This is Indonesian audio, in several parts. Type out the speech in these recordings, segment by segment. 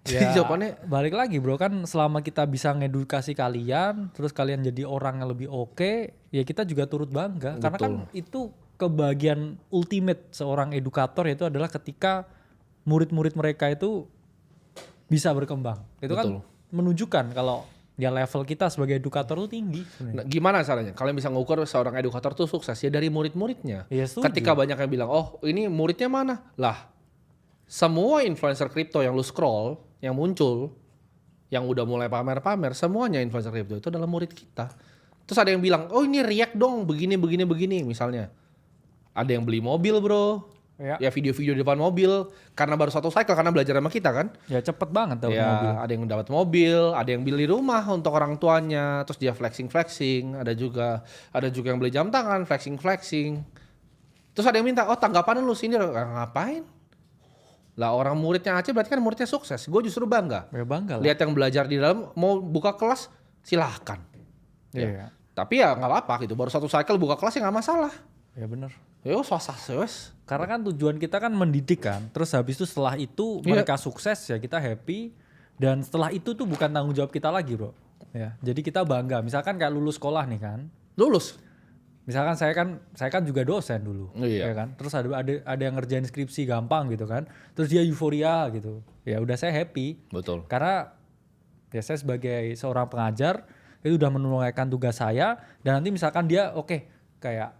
Ya, Jawabannya balik lagi bro, kan selama kita bisa ngedukasi kalian, terus kalian jadi orang yang lebih oke, ya kita juga turut bangga. Karena kan betul. itu kebahagiaan ultimate seorang edukator, yaitu adalah ketika murid-murid mereka itu bisa berkembang. Itu kan Betul. menunjukkan kalau ya level kita sebagai edukator itu tinggi sebenarnya. Nah, gimana caranya? Kalian bisa ngukur seorang edukator tuh sukses ya dari murid-muridnya. Iya, setuju. Ketika banyak yang bilang, oh ini muridnya mana? Lah, semua influencer kripto yang lu scroll, yang muncul, yang udah mulai pamer-pamer, semuanya influencer kripto itu adalah murid kita. Terus ada yang bilang, oh ini react dong, begini, misalnya. Ada yang beli mobil bro, ya video-video di depan mobil, karena baru satu cycle, karena belajar sama kita kan. Ya cepet banget dapat Ya, mobil. ada yang dapat mobil, ada yang beli rumah untuk orang tuanya, terus dia flexing, ada juga yang beli jam tangan, flexing. Terus ada yang minta, oh tanggapan lu sini, ngapain? Lah orang muridnya Aceh berarti kan muridnya sukses. Gue justru bangga. Ya bangga lah. Lihat yang belajar di dalam, mau buka kelas silahkan. Iya. Tapi ya nggak apa-apa gitu, baru satu cycle buka kelas ya nggak masalah. Ya bener. Yo swasta wes. Karena kan tujuan kita kan mendidik kan. Terus habis itu setelah itu Iya. mereka sukses ya kita happy. Dan setelah itu tuh bukan tanggung jawab kita lagi bro. Ya, jadi kita bangga. Misalkan kayak lulus sekolah nih kan. Lulus. Misalkan saya kan juga dosen dulu. Iya. Ya kan. Terus ada yang ngerjain skripsi gampang gitu kan. Terus dia euforia gitu. Ya udah saya happy. Betul. Karena ya saya sebagai seorang pengajar itu udah menunaikan tugas saya. Dan nanti misalkan dia oke, kayak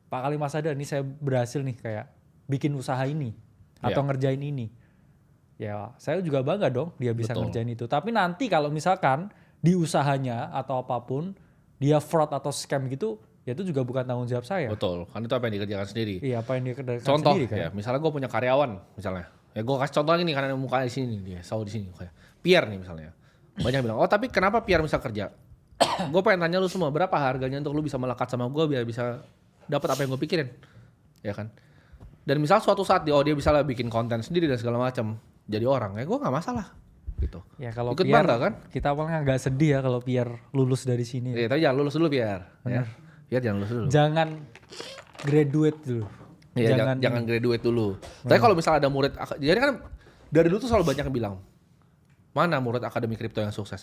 Pak Kalimas Sadar nih saya berhasil nih kayak bikin usaha ini atau ngerjain ini. Ya saya juga bangga dong dia bisa Betul. ngerjain itu. Tapi nanti kalau misalkan di usahanya atau apapun dia fraud atau scam gitu, ya itu juga bukan tanggung jawab saya. Betul. Kan itu apa yang dikerjakan sendiri. Iya, apa yang dia kerjakan Contoh sendiri kan. ya, misalnya gue punya karyawan misalnya. Ya gue kasih contoh lagi nih karena mukanya di sini dia, selalu di sini kayak Pierre nih misalnya. Banyak bilang, "Oh, tapi kenapa Pierre bisa kerja?" Gue pengen tanya lu semua, berapa harganya untuk lu bisa melekat sama gue biar bisa dapat apa yang gue pikirin. Ya kan? Dan misal suatu saat dia bisa lah bikin konten sendiri dan segala macam, jadi orang, ya gue nggak masalah gitu. Ya kalau Ikut Pierre, bangga kan? kita awalnya agak sedih ya kalau Pierre lulus dari sini. Iya, tapi jangan lulus dulu Pierre. Ya. Pierre jangan lulus dulu. Jangan graduate dulu. Iya, jangan graduate dulu. Tapi kalau misalnya ada murid, jadi kan dari dulu tuh selalu banyak yang bilang, mana murid akademi kripto yang sukses?